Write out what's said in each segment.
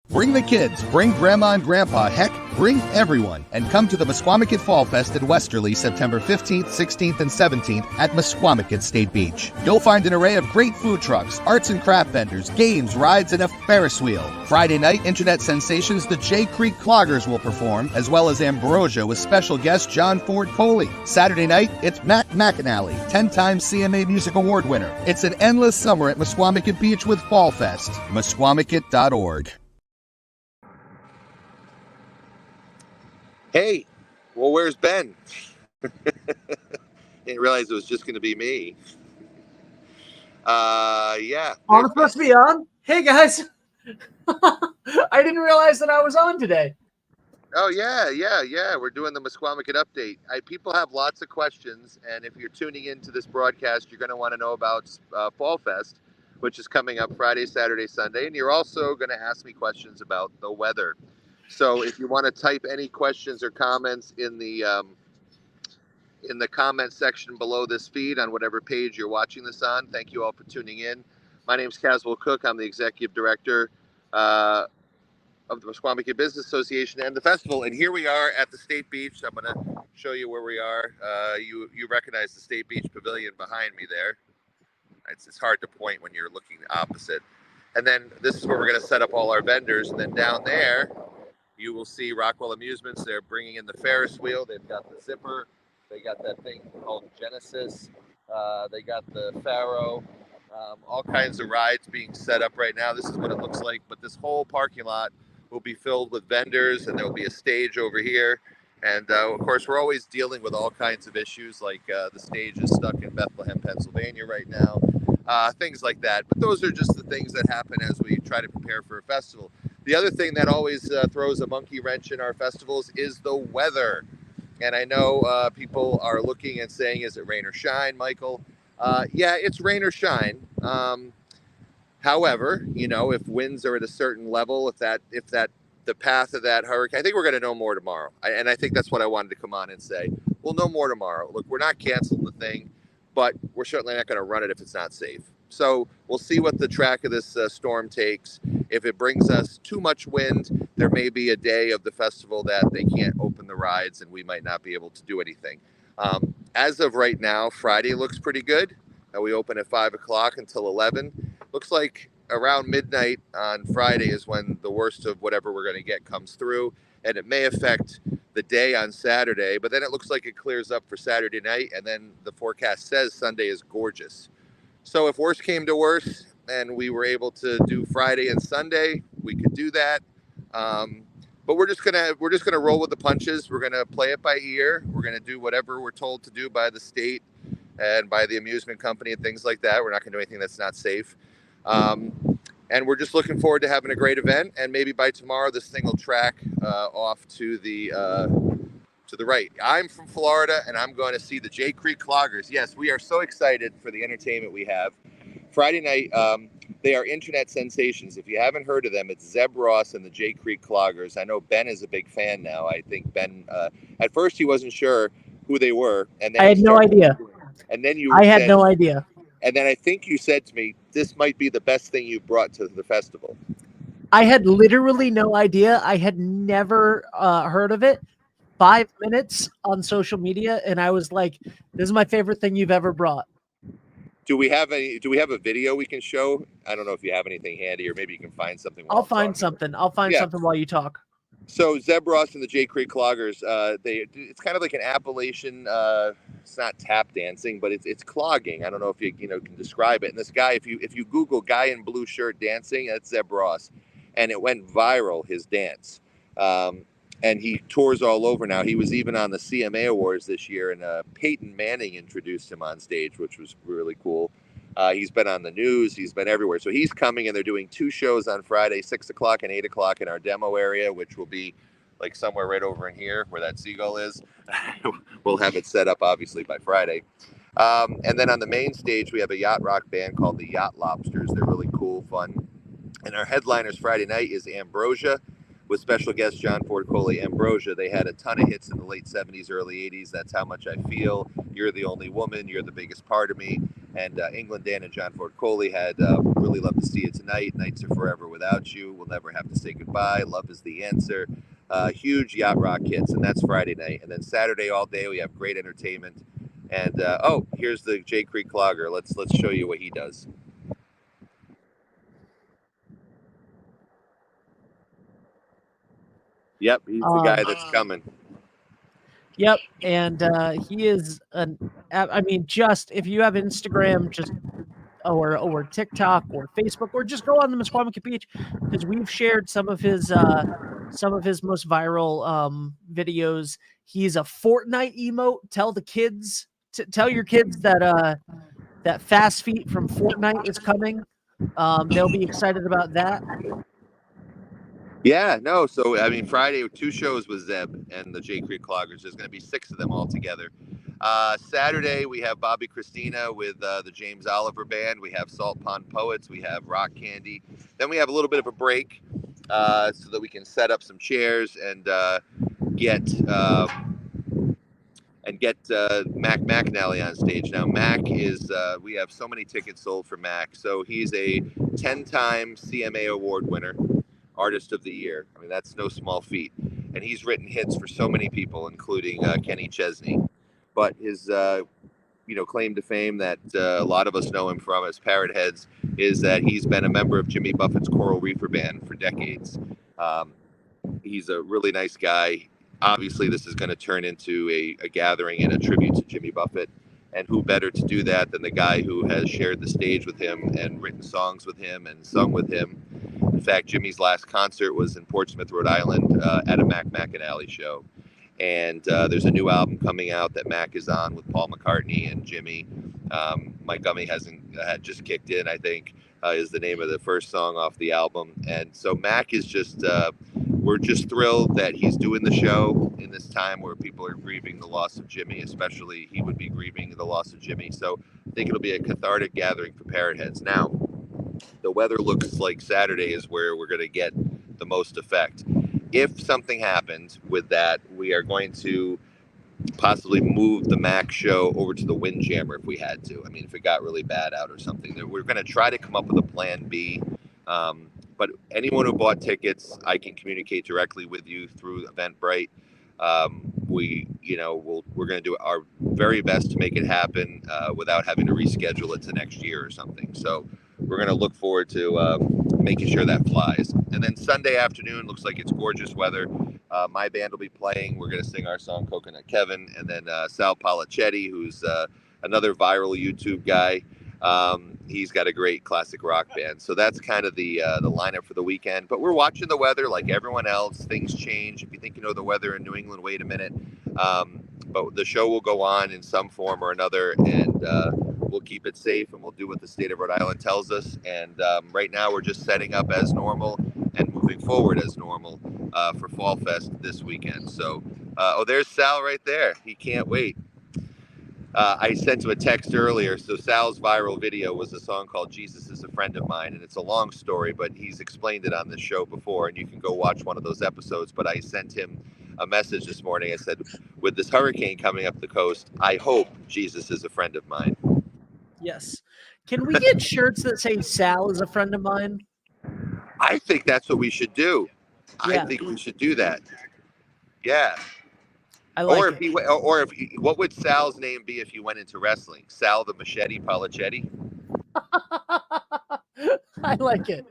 Bring the kids, bring grandma and grandpa, heck, bring everyone, and come to the Mesquamaket Fall Fest in Westerly September 15th, 16th, and 17th at Mesquamaket State Beach. You'll find an array of great food trucks, arts and craft vendors, games, rides, and a Ferris wheel. Friday night, internet sensations the Jay Creek Cloggers will perform, as well as Ambrosia with special guest John Ford Coley. Saturday night, it's Matt McAnally, 10-time CMA Music Award winner. It's an endless summer at Mesquamaket Beach with Fall Fest. Mesquamaket.org. Hey, well, where's Ben? Didn't realize it was just going to be me. Yeah. Oh, I'm supposed to be on? Hey, guys. I didn't realize that I was on today. Oh, yeah. We're doing the Mesquamaket update. People have lots of questions, and if you're tuning into this broadcast, you're going to want to know about Fall Fest, which is coming up Friday, Saturday, Sunday, and you're also going to ask me questions about the weather. So if you want to type any questions or comments in the comment section below this feed on whatever page you're watching this on, thank you all for tuning in. My name is Caswell Cook. I'm the executive director of the Mesquamaket Business Association and the festival. And here we are at the State Beach. I'm going to show you where we are. You recognize the State Beach Pavilion behind me there. It's hard to point when you're looking opposite. And then this is where we're going to set up all our vendors. And then down there, you will see Rockwell Amusements. They're bringing in the Ferris wheel. They've got the zipper. They got that thing called Genesis. They got the Pharaoh. All kinds of rides being set up right now. This is what it looks like. But this whole parking lot will be filled with vendors, and there'll be a stage over here. And of course, we're always dealing with all kinds of issues, like the stage is stuck in Bethlehem, Pennsylvania right now. Things like that. But those are just the things that happen as we try to prepare for a festival. The other thing that always throws a monkey wrench in our festivals is the weather. And I know people are looking and saying, is it rain or shine, Michael? Yeah, it's rain or shine. However, if winds are at a certain level, if the path of that hurricane, I think we're going to know more tomorrow. And I think that's what I wanted to come on and say. We'll know more tomorrow. Look, we're not canceling the thing, but we're certainly not going to run it if it's not safe. So we'll see what the track of this storm takes. If it brings us too much wind, there may be a day of the festival that they can't open the rides and we might not be able to do anything. As of right now, Friday looks pretty good. We open at 5 o'clock until 11. Looks like around midnight on Friday is when the worst of whatever we're going to get comes through. And it may affect the day on Saturday, but then it looks like it clears up for Saturday night. And then the forecast says Sunday is gorgeous. So if worse came to worse and we were able to do Friday and Sunday, we could do that. But we're just gonna roll with the punches. We're gonna play it by ear. We're gonna do whatever we're told to do by the state and by the amusement company and things like that. We're not gonna do anything that's not safe. And we're just looking forward to having a great event. And maybe by tomorrow, this thing will track off to the right. I'm from Florida, and I'm going to see the Jay Creek Cloggers. Yes, we are so excited for the entertainment we have. Friday night, they are internet sensations. If you haven't heard of them, it's Zeb Ross and the Jay Creek Cloggers. I know Ben is a big fan now. I think Ben, at first he wasn't sure who they were. And then I had no idea. And then I had no idea. And then I think you said to me, this might be the best thing you brought to the festival. I had literally no idea. I had never heard of it. 5 minutes on social media, and I was like, this is my favorite thing you've ever brought. Do we have a video we can show? I don't know if you have anything handy, or maybe you can find something. I'll find something while you talk. So Zeb Ross and the Jay Creek Cloggers, it's kind of like an Appalachian, it's not tap dancing, but it's clogging. I don't know if you can describe it. And this guy, if you Google guy in blue shirt dancing, that's Zeb Ross. And it went viral, his dance. And he tours all over now. He was even on the CMA Awards this year, and Peyton Manning introduced him on stage, which was really cool. He's been on the news. He's been everywhere. So he's coming, and they're doing 2 shows on Friday, 6 o'clock and 8 o'clock in our demo area, which will be like somewhere right over in here where that seagull is. We'll have it set up, obviously, by Friday. And then on the main stage, we have a yacht rock band called the Yacht Lobsters. They're really cool, fun. And our headliners Friday night is Ambrosia, with special guest John Ford Coley. Ambrosia, they had a ton of hits in the late 70s, early 80s. That's How Much I Feel, You're the Only Woman, You're the Biggest Part of Me. And England Dan and John Ford Coley had Really Love to See You Tonight, Nights Are Forever Without You, We'll Never Have to Say Goodbye, Love Is the Answer, huge yacht rock hits, and that's Friday night. And then Saturday all day we have great entertainment. And here's the J Creek Clogger. Let's show you what he does. Yep, he's the guy that's coming. Yep, and he is just if you have Instagram, just or TikTok or Facebook, or just go on the Mesquamaket Beach, because we've shared some of his most viral videos. He's a Fortnite emote. Tell the kids, tell your kids that that Fast Feet from Fortnite is coming. They'll be excited about that. Yeah, no. So, I mean, Friday, 2 shows with Zeb and the J Creek Cloggers. There's going to be 6 of them all together. Saturday, we have Bobby Christina with the James Oliver Band. We have Salt Pond Poets. We have Rock Candy. Then we have a little bit of a break so that we can set up some chairs and get Mac McAnally on stage. Now, Mac is, we have so many tickets sold for Mac. So he's a 10-time CMA Award winner. Artist of the Year. I mean, that's no small feat. And he's written hits for so many people, including Kenny Chesney. But his, claim to fame that a lot of us know him from as Parrot Heads is that he's been a member of Jimmy Buffett's Coral Reefer Band for decades. He's a really nice guy. Obviously, this is going to turn into a gathering and a tribute to Jimmy Buffett. And who better to do that than the guy who has shared the stage with him and written songs with him and sung with him. In fact, Jimmy's last concert was in Portsmouth, Rhode Island at a Mac McAnally show. And there's a new album coming out that Mac is on with Paul McCartney and Jimmy. My Gummy had just kicked in, I think, is the name of the first song off the album. And so Mac is just, we're just thrilled that he's doing the show in this time where people are grieving the loss of Jimmy, especially he would be grieving the loss of Jimmy. So I think it'll be a cathartic gathering for Parrot Heads. Now, the weather looks like Saturday is where we're going to get the most effect. If something happens with that, we are going to possibly move the Mac show over to the Windjammer if we had to. I mean, if it got really bad out or something, we're going to try to come up with a plan B. But anyone who bought tickets, I can communicate directly with you through Eventbrite. We're going to do our very best to make it happen without having to reschedule it to next year or something. So we're going to look forward to making sure that flies. And then Sunday afternoon looks like it's gorgeous weather. My band will be playing. We're going to sing our song Coconut Kevin. And then Sal Polichetti, who's another viral YouTube guy. He's got a great classic rock band. So that's kind of the lineup for the weekend. But we're watching the weather like everyone else. Things change. If you think you know the weather in New England, wait a minute. But the show will go on in some form or another, and we'll keep it safe, and we'll do what the state of Rhode Island tells us. And right now we're just setting up as normal and moving forward as normal for Fallfest this weekend. So, there's Sal right there. He can't wait. I sent him a text earlier. So Sal's viral video was a song called Jesus is a Friend of Mine. And it's a long story, but he's explained it on this show before. And you can go watch one of those episodes. But I sent him a message this morning. I said, with this hurricane coming up the coast, I hope Jesus is a friend of mine. Yes. Can we get shirts that say Sal is a friend of mine? I think that's what we should do. Yeah. I think we should do that. Yeah. I like what would Sal's name be if you went into wrestling? Sal the Machete Polichetti? I like it.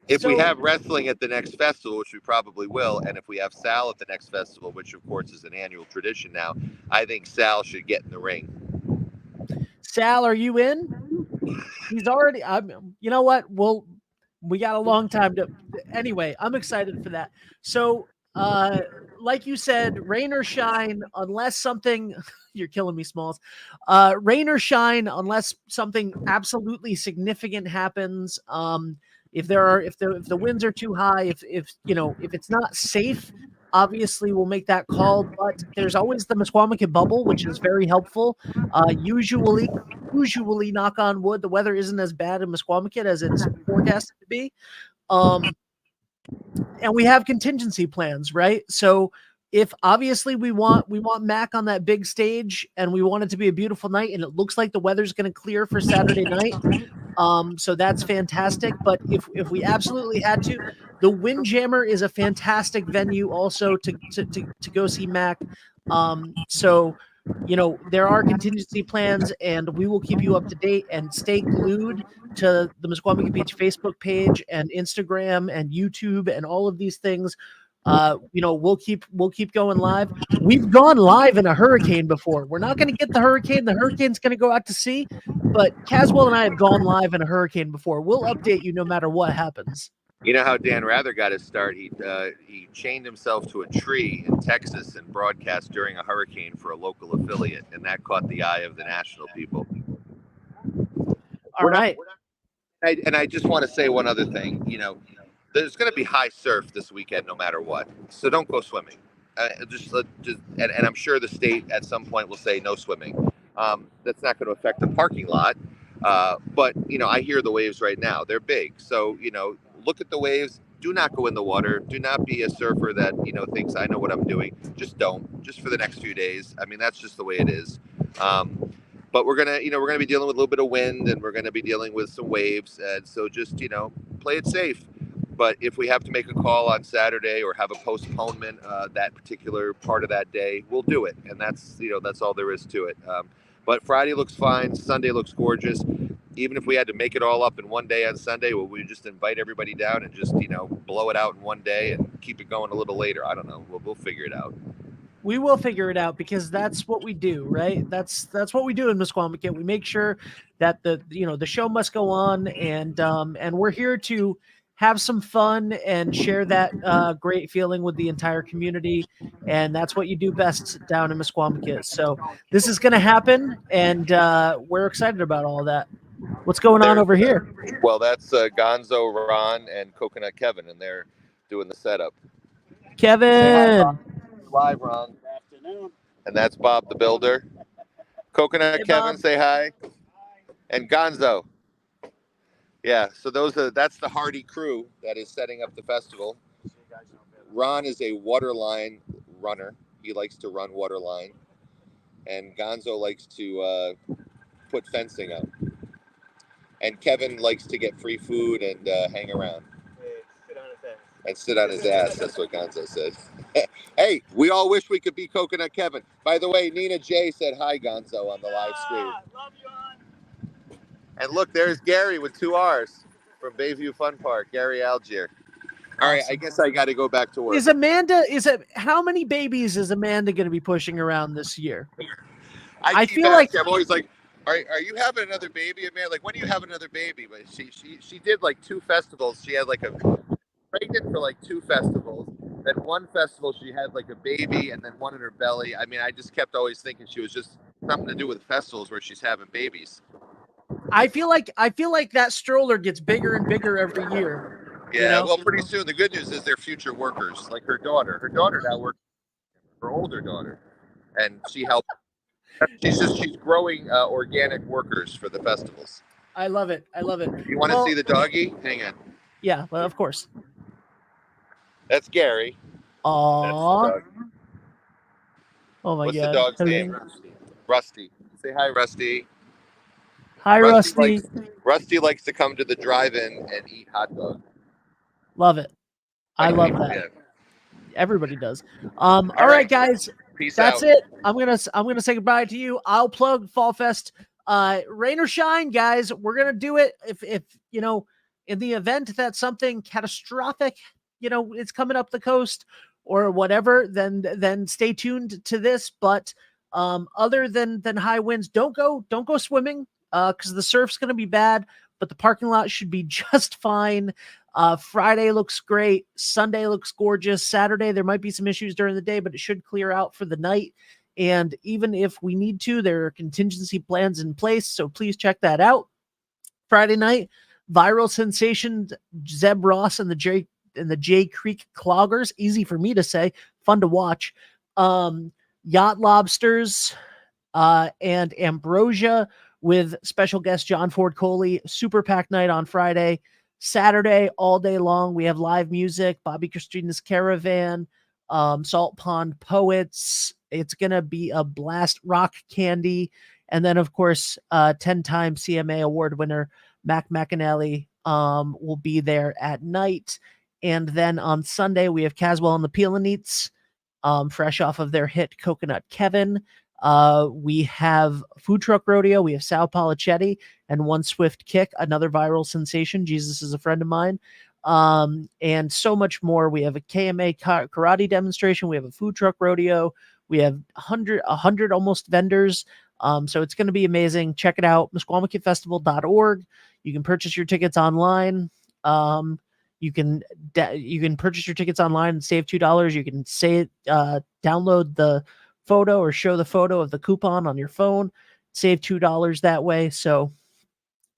If we have wrestling at the next festival, which we probably will, and if we have Sal at the next festival, which of course is an annual tradition now, I think Sal should get in the ring. Sal, are you in? He's already. You know what? We got a long time to. Anyway, I'm excited for that. So, like you said, rain or shine, unless something. You're killing me, Smalls. Rain or shine, unless something absolutely significant happens. If the winds are too high, if it's not safe, obviously we'll make that call. But there's always the Mesquamaket bubble, which is very helpful. Usually, knock on wood, the weather isn't as bad in Mesquamaket as it's forecasted to be. And we have contingency plans, right? So if obviously we want Mac on that big stage and we want it to be a beautiful night, and it looks like the weather's going to clear for Saturday night. So that's fantastic. But if we absolutely had to, the Windjammer is a fantastic venue also to go see Mac. So there are contingency plans, and we will keep you up to date and stay glued to the Musqueamicut Beach Facebook page and Instagram and YouTube and all of these things. We'll keep going live. We've gone live in a hurricane before. We're not going to get the hurricane. The hurricane's going to go out to sea, but Caswell and I have gone live in a hurricane before. We'll update you no matter what happens. You know how Dan Rather got his start? He chained himself to a tree in Texas and broadcast during a hurricane for a local affiliate, and that caught the eye of the national people. All right. And I just want to say one other thing. There's going to be high surf this weekend, no matter what. So don't go swimming. And I'm sure the state at some point will say no swimming. That's not going to affect the parking lot. But I hear the waves right now. They're big. So look at the waves. Do not go in the water. Do not be a surfer that thinks I know what I'm doing. Just don't. Just for the next few days. I mean, that's just the way it is. But we're gonna be dealing with a little bit of wind, and we're gonna be dealing with some waves. And so just play it safe. But if we have to make a call on Saturday or have a postponement that particular part of that day, we'll do it. And that's all there is to it. But Friday looks fine. Sunday looks gorgeous. Even if we had to make it all up in one day on Sunday, well, we just invite everybody down and just blow it out in one day and keep it going a little later. I don't know. We'll figure it out. We will figure it out, because that's what we do, right? That's what we do in Musqueamicut. We make sure that the show must go on, and we're here to have some fun and share that great feeling with the entire community. And that's what you do best down in Musqueamicut. So this is going to happen, and we're excited about all that. What's going on over here? Well, that's Gonzo, Ron, and Coconut Kevin, and they're doing the setup. Kevin. Live, Ron. Good afternoon. And that's Bob the Builder. Coconut Hey, Kevin, Bob. say hi. And Gonzo. Yeah, so that's the Hardy crew that is setting up the festival. Ron is a waterline runner. He likes to run waterline. And Gonzo likes to put fencing up. And Kevin likes to get free food and hang around. And sit on his ass. That's what Gonzo said. Hey, we all wish we could be Coconut Kevin. By the way, Nina J said hi, Gonzo, on the live stream. Love you, on. And look, there's Gary with 2 R's from Bayview Fun Park, Gary Algier. All right, I guess I got to go back to work. How many babies is Amanda going to be pushing around this year? I feel like I'm always like, are you having another baby, Amanda? Like, when do you have another baby? But she did like 2 festivals. She had like pregnant for like 2 festivals. Then one festival she had like a baby, and then one in her belly. I mean, I just kept always thinking she was just something to do with festivals where she's having babies. I feel like that stroller gets bigger and bigger every year. Yeah, well, pretty soon the good news is they're future workers. Like her daughter now works, her older daughter, and she helped. She's growing organic workers for the festivals. I love it. You want to see the doggy? Hang on. Yeah, well, of course. That's Gary. Aww. Oh my God. What's the dog's name? Rusty. Say hi, Rusty. Hi, Rusty. Rusty likes to come to the drive-in and eat hot dogs. Love it. I love that. Yeah. Everybody does. All right, guys. Peace That's out. it. I'm gonna say goodbye to you. I'll plug Fallfest. Rain or shine, guys. We're gonna do it. If in the event that something catastrophic, it's coming up the coast or whatever, then stay tuned to this. But other than high winds, don't go swimming because the surf's gonna be bad, but the parking lot should be just fine. Friday looks great. Sunday looks gorgeous. Saturday, there might be some issues during the day, but it should clear out for the night. And even if we need to, there are contingency plans in place. So please check that out. Friday night, viral sensation Zeb Ross and the J Creek Cloggers. Easy for me to say, fun to watch. Yacht Lobsters and Ambrosia with special guest John Ford Coley. Super packed night on Friday. Saturday, all day long, we have live music, Bobby Christina's Caravan, Salt Pond Poets. It's going to be a blast. Rock Candy. And then, of course, 10-time CMA award winner Mac McAnally will be there at night. And then on Sunday, we have Caswell and the Peelanites, fresh off of their hit Coconut Kevin. We have Food Truck Rodeo. We have Sal Polichetti and One Swift Kick, another viral sensation. Jesus is a friend of mine. And so much more. We have a KMA karate demonstration. We have a food truck rodeo. We have 100 almost vendors. So it's going to be amazing. Check it out. MusquamaKidFestival.org. You can purchase your tickets online. You can purchase your tickets online and save $2. You can download the photo or show the photo of the coupon on your phone, save $2 that way. So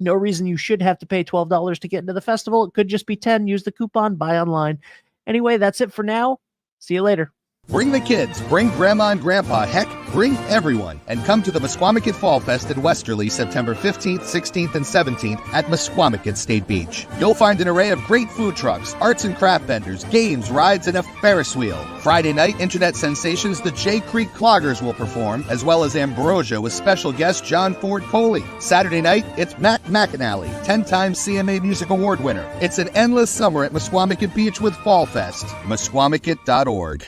no reason you should have to pay $12 to get into the festival. It could just be 10. Use the coupon, buy online. Anyway, that's it for now. See you later. Bring the kids, bring grandma and grandpa, heck, bring everyone, and come to the Musquamaket Fall Fest in Westerly September 15th, 16th, and 17th at Musquamaket State Beach. You'll find an array of great food trucks, arts and craft vendors, games, rides, and a Ferris wheel. Friday night, internet sensations the Jay Creek Cloggers will perform, as well as Ambrosia with special guest John Ford Coley. Saturday night, it's Mac McAnally, 10-time CMA Music Award winner. It's an endless summer at Musquamaket Beach with Fall Fest. Musquamaket.org.